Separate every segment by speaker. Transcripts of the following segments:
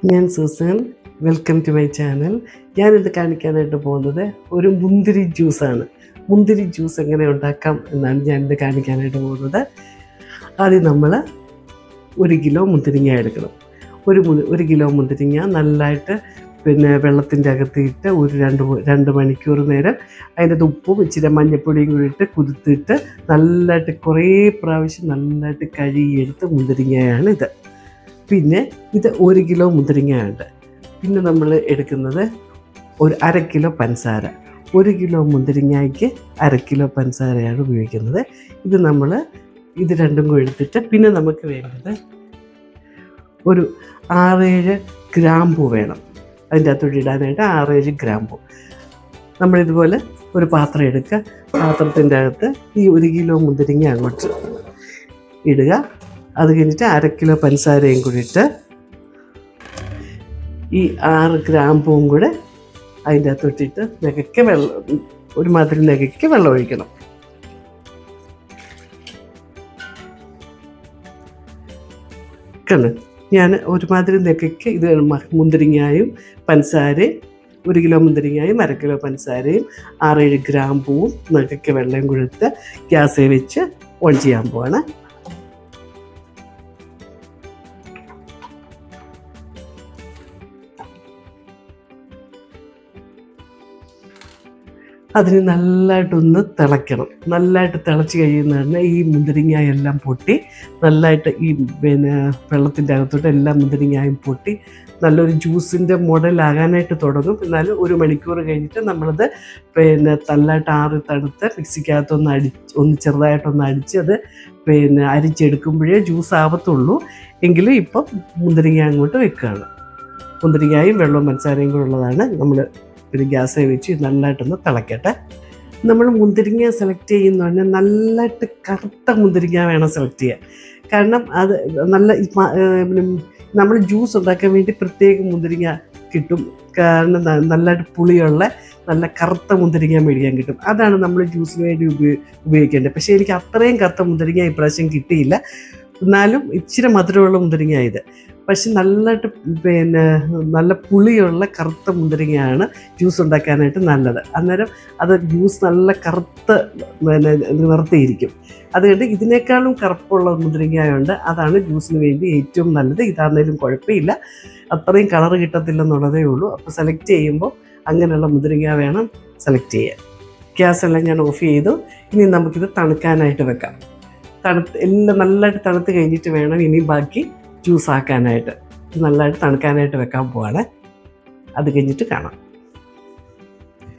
Speaker 1: ഞാൻ Susan. Welcome to my channel. ഞാനിത് കാണിക്കാനായിട്ട് പോകുന്നത് ഒരു മുന്തിരി ജ്യൂസാണ്. മുന്തിരി ജ്യൂസ് എങ്ങനെ ഉണ്ടാക്കാം എന്നാണ് ഞാനിത് കാണിക്കാനായിട്ട് പോകുന്നത്. ആദ്യം നമ്മൾ 1 കിലോ മുന്തിരിങ്ങ എടുക്കണം. ഒരു കിലോ മുന്തിരിങ്ങ നല്ലതായിട്ട് വെള്ളത്തിൻ്റെ അകത്തിട്ട് ഒരു 2 മണിക്കൂർ നേരം അതിൻ്റെ ഉപ്പും ഇച്ചിരി മഞ്ഞൾപ്പൊടിയും കൂടി ഇട്ട് കുതിർത്തിട്ട് നല്ലതായിട്ട് കുറേ പ്രാവശ്യം നല്ലതായിട്ട് കഴുകിയെടുത്ത് മുന്തിരിങ്ങയാണ് ഇത്. പിന്നെ ഇത് 1 കിലോ മുന്തിരിങ്ങയുണ്ട്. പിന്നെ നമ്മൾ എടുക്കുന്നത് ഒരു 1/2 കിലോ പഞ്ചസാര. 1 കിലോ മുന്തിരിങ്ങയ്ക്ക് 1/2 കിലോ പഞ്ചസാരയാണ് ഉപയോഗിക്കുന്നത്. ഇത് രണ്ടും കൂടി എടുത്തിട്ട് പിന്നെ നമുക്ക് വേണ്ടത് ഒരു 6-7 ഗ്രാമ്പൂ വേണം. അതിൻ്റെ അകത്തോട്ട് ഇടാനായിട്ട് 6-7 ഗ്രാമ്പൂ. നമ്മളിതുപോലെ ഒരു പാത്രം എടുക്കുക. പാത്രത്തിൻ്റെ അകത്ത് ഈ 1 കിലോ മുന്തിരിങ്ങ അങ്ങോട്ട് ഇടുക. അത് കഴിഞ്ഞിട്ട് 1/2 കിലോ പഞ്ചസാരയും കൂടി ഇട്ട് ഈ 6 ഗ്രാമ്പൂവും കൂടെ അതിൻ്റെ അകത്തോട്ടിട്ട് നികയ്ക്ക് ഒരുമാതിരി നികയ്ക്ക് വെള്ളം ഒഴിക്കണം. ഞാൻ ഒരുമാതിരി നികയ്ക്ക് ഇത് മുന്തിരിങ്ങായും പഞ്ചസാരയും 1 കിലോ മുന്തിരിങ്ങായും 1/2 കിലോ പഞ്ചസാരയും 6-7 ഗ്രാമ്പൂവും നികയ്ക്ക് വെള്ളം കൊടുത്ത് ഗ്യാസിൽ വെച്ച് ഓൺ ചെയ്യാൻ പോവാണ്. അതിന് നല്ലതായിട്ടൊന്ന് തിളയ്ക്കണം. നല്ലതായിട്ട് തിളച്ച് കഴിയുന്നതാണ് ഈ മുന്തിരിങ്ങയെല്ലാം പൊട്ടി നല്ലതായിട്ട് ഈ വെള്ളത്തിൻ്റെ അകത്തോട്ട് എല്ലാ മുന്തിരിങ്ങായും പൊട്ടി നല്ലൊരു ജ്യൂസിൻ്റെ മോഡലാകാനായിട്ട് തുടങ്ങും. എന്നാലും 1 മണിക്കൂർ കഴിഞ്ഞിട്ട് നമ്മളത് നല്ലതായിട്ട് തണുത്ത് മിക്സിക്കകത്തൊന്ന് ചെറുതായിട്ടൊന്ന് അടിച്ച് അത് അരിച്ചെടുക്കുമ്പോഴേ ജ്യൂസ് ആവത്തുള്ളൂ. എങ്കിലും ഇപ്പം മുന്തിരിങ്ങ അങ്ങോട്ട് വെക്കുകയാണ്. മുന്തിരിങ്ങായും വെള്ളവും പഞ്ചസാരയും കൂടെ ഉള്ളതാണ്. നമ്മൾ ഗ്യാസിൽ വെച്ച് നല്ലതായിട്ടൊന്ന് തിളയ്ക്കട്ടെ. നമ്മൾ മുന്തിരിങ്ങ സെലക്ട് ചെയ്യുന്നതന്നെ നല്ലതായിട്ട് കറുത്ത മുന്തിരിങ്ങ വേണം സെലക്ട് ചെയ്യാൻ. കാരണം അത് നല്ല നമ്മൾ ജ്യൂസ് ഉണ്ടാക്കാൻ വേണ്ടി പ്രത്യേക മുന്തിരിങ്ങ കിട്ടും. കാരണം നല്ലതായിട്ട് പുളിയുള്ള നല്ല കറുത്ത മുന്തിരിങ്ങ മേടിക്കാൻ കിട്ടും. അതാണ് നമ്മൾ ജ്യൂസിന് വേണ്ടി ഉപയോഗിക്കേണ്ടത്. പക്ഷേ എനിക്ക് അത്രയും കറുത്ത മുന്തിരിങ്ങ ഇപ്രാവശ്യം കിട്ടിയില്ല. എന്നാലും ഇച്ചിരി മധുരമുള്ള മുന്തിരിങ്ങ ഇത്. പക്ഷെ നല്ലതായിട്ട് നല്ല പുളിയുള്ള കറുത്ത മുന്തിരിങ്ങയാണ് ജ്യൂസ് ഉണ്ടാക്കാനായിട്ട് നല്ലത്. അന്നേരം അത് ജ്യൂസ് നല്ല കറുത്ത നിവർത്തിയിരിക്കും. അതുകൊണ്ട് ഇതിനേക്കാളും കറുപ്പുള്ള മുന്തിരിങ്ങയുണ്ട്. അതാണ് ജ്യൂസിന് വേണ്ടി ഏറ്റവും നല്ലത്. ഇതാണെങ്കിലും കുഴപ്പമില്ല, അത്രയും കളർ കിട്ടത്തില്ലെന്നുള്ളതേ ഉള്ളൂ. അപ്പോൾ സെലക്ട് ചെയ്യുമ്പോൾ അങ്ങനെയുള്ള മുന്തിരിങ്ങ വേണം സെലക്ട് ചെയ്യാൻ. ഗ്യാസെല്ലാം ഞാൻ ഓഫ് ചെയ്തു. ഇനി നമുക്കിത് തണുക്കാനായിട്ട് വെക്കാം. എല്ലാം നല്ലതായിട്ട് തണുത്ത് കഴിഞ്ഞിട്ട് വേണം ഇനി ബാക്കി ജ്യൂസ് ആക്കാനായിട്ട്. നല്ലതായിട്ട് തണുക്കാനായിട്ട് വെക്കാൻ പോവാണ്. അത് കഴിഞ്ഞിട്ട് കാണാം.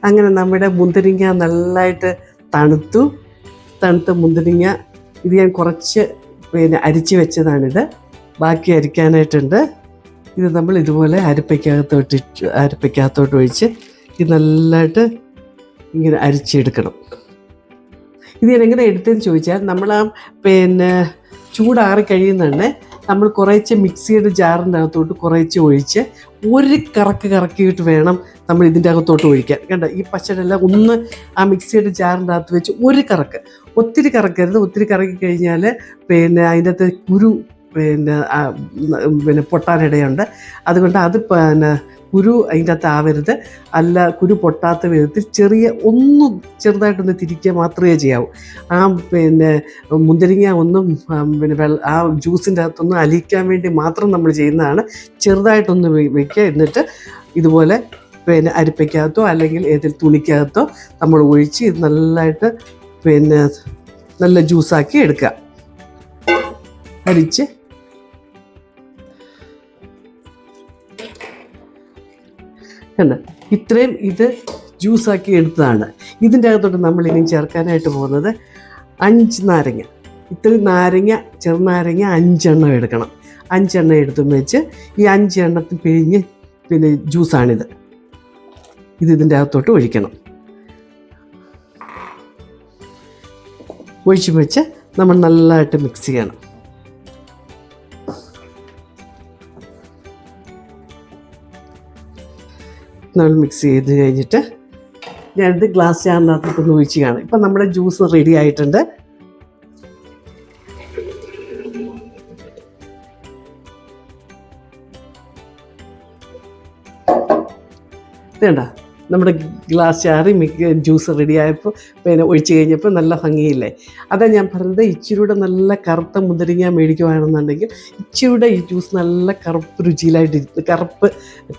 Speaker 1: അങ്ങനെ നമ്മുടെ മുന്തിരിങ്ങ നല്ലതായിട്ട് തണുത്ത മുന്തിരിങ്ങ ഇത് ഞാൻ കുറച്ച് അരിച്ച് വെച്ചതാണിത്. ബാക്കി അരിക്കാനായിട്ടുണ്ട്. ഇത് നമ്മൾ ഇതുപോലെ അരിപ്പയ്ക്കകത്തോട്ട് ഒഴിച്ച് ഇത് നല്ലതായിട്ട് ഇങ്ങനെ അരിച്ചെടുക്കണം. ഇത് ഞാൻ എങ്ങനെ എടുത്തതെന്ന് ചോദിച്ചാൽ നമ്മൾ ചൂടാറി കഴിയുന്നുണ്ട്. നമ്മൾ കുറേശ്ശെ മിക്സിയുടെ ജാറിൻ്റെ അകത്തോട്ട് കുറേശ്ശെ ഒഴിച്ച് ഒരു കറക്കിയിട്ട് വേണം നമ്മൾ ഇതിൻ്റെ അകത്തോട്ട് ഒഴിക്കാൻ. കണ്ട ഈ പച്ചടെല്ലാം ഒന്ന് ആ മിക്സിയുടെ ജാറിൻ്റെ അകത്ത് വെച്ച് ഒരു കറക്ക്. ഒത്തിരി കറക്കരുത്. ഒത്തിരി കറക്കി കഴിഞ്ഞാൽ അതിൻ്റെ അകത്ത് കുരു പൊട്ടാനിടയുണ്ട്. അതുകൊണ്ട് അത് കുരു അതിൻ്റെ അകത്ത് ആവരുത്. അല്ല, കുരു പൊട്ടാത്ത വിധത്തിൽ ചെറുതായിട്ടൊന്ന് തിരിക്കുക മാത്രമേ ചെയ്യാവൂ. ആ മുന്തിരിങ്ങ ഒന്നും ആ ജ്യൂസിൻ്റെ അകത്തൊന്ന് അലിയിക്കാൻ വേണ്ടി മാത്രം നമ്മൾ ചെയ്യുന്നതാണ്. ചെറുതായിട്ടൊന്ന് വയ്ക്കുക. എന്നിട്ട് ഇതുപോലെ അരിപ്പയ്ക്കകത്തോ അല്ലെങ്കിൽ ഏതെങ്കിലും തുണിക്കകത്തോ നമ്മൾ ഒഴിച്ച് ഇത് നല്ലതായിട്ട് നല്ല ജ്യൂസാക്കി എടുക്കുക. അരിച്ച് ഇത്രയും ഇത് ജ്യൂസാക്കി എടുത്തതാണ്. ഇതിൻ്റെ അകത്തോട്ട് നമ്മളിനി ചേർക്കാനായിട്ട് പോകുന്നത് 5 നാരങ്ങ. ഇത്രയും ചെറുനാരങ്ങ 5 എണ്ണം എടുക്കണം. 5 എണ്ണം എടുത്തും വെച്ച് ഈ 5 എണ്ണത്തിൽ പിഴിഞ്ഞ് ജ്യൂസാണിത്. ഇതിൻ്റെ അകത്തോട്ട് ഒഴിക്കണം. ഒഴിച്ച് വെച്ച് നമ്മൾ നല്ലതായിട്ട് മിക്സ് ചെയ്യണം. നമ്മൾ മിക്സ് ചെയ്ത് കഴിഞ്ഞിട്ട് ഞാനിത് ഗ്ലാസ് ജാറിനകത്തൊന്ന് ഒഴിച്ച് കാണാം. ഇപ്പം നമ്മുടെ ജ്യൂസ് റെഡി ആയിട്ടുണ്ട്. വേണ്ട നമ്മുടെ ഗ്ലാസ് ചാറി ജ്യൂസ് റെഡിയായപ്പോൾ പിന്നെ ഒഴിച്ച് കഴിഞ്ഞപ്പോൾ നല്ല ഭംഗിയില്ലേ. അതാ ഞാൻ പറഞ്ഞത്, ഇച്ചിരൂടെ നല്ല കറുത്ത മുന്തിരിങ്ങ മേടിക്കുവാണെന്നുണ്ടെങ്കിൽ ഇച്ചിരൂടെ ഈ ജ്യൂസ് നല്ല കറുപ്പ് രുചിയിലായിട്ടിരിക്കും, കറുപ്പ്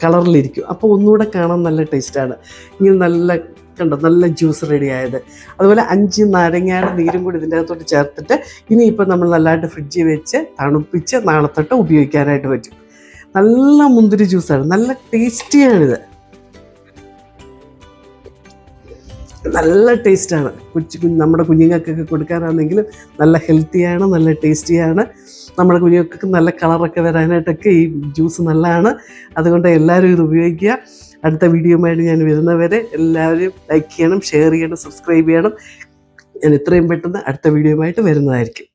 Speaker 1: കളറിലിരിക്കും. അപ്പോൾ ഒന്നുകൂടെ കാണാൻ നല്ല ടേസ്റ്റാണ്. ഇങ്ങനെ നല്ല കണ്ടോ നല്ല ജ്യൂസ് റെഡിയായത്. അതുപോലെ 5 നാരങ്ങയുടെ നീരും കൂടി ഇതിൻ്റെ അകത്തോട്ട് ചേർത്തിട്ട് ഇനിയിപ്പോൾ നമ്മൾ നല്ലതായിട്ട് ഫ്രിഡ്ജിൽ വെച്ച് തണുപ്പിച്ച് നാളെ തൊട്ട് ഉപയോഗിക്കാനായിട്ട് പറ്റും. നല്ല മുന്തിരി ജ്യൂസാണ്, നല്ല ടേസ്റ്റിയാണിത്, നല്ല ടേസ്റ്റാണ്. നമ്മുടെ കുഞ്ഞുങ്ങൾക്കൊക്കെ കൊടുക്കാനാണെങ്കിലും നല്ല ഹെൽത്തിയാണ്, നല്ല ടേസ്റ്റിയാണ്. നമ്മുടെ കുഞ്ഞുങ്ങൾക്കൊക്കെ നല്ല കളറൊക്കെ വരാനായിട്ടൊക്കെ ഈ ജ്യൂസ് നല്ലതാണ്. അതുകൊണ്ട് എല്ലാവരും ഇത് ഉപയോഗിക്കുക. അടുത്ത വീഡിയോയുമായിട്ട് ഞാൻ വരുന്നവരെ എല്ലാവരും ലൈക്ക് ചെയ്യണം, ഷെയർ ചെയ്യണം, സബ്സ്ക്രൈബ് ചെയ്യണം. ഞാൻ എത്രയും പെട്ടെന്ന് അടുത്ത വീഡിയോയുമായിട്ട് വരുന്നതായിരിക്കും.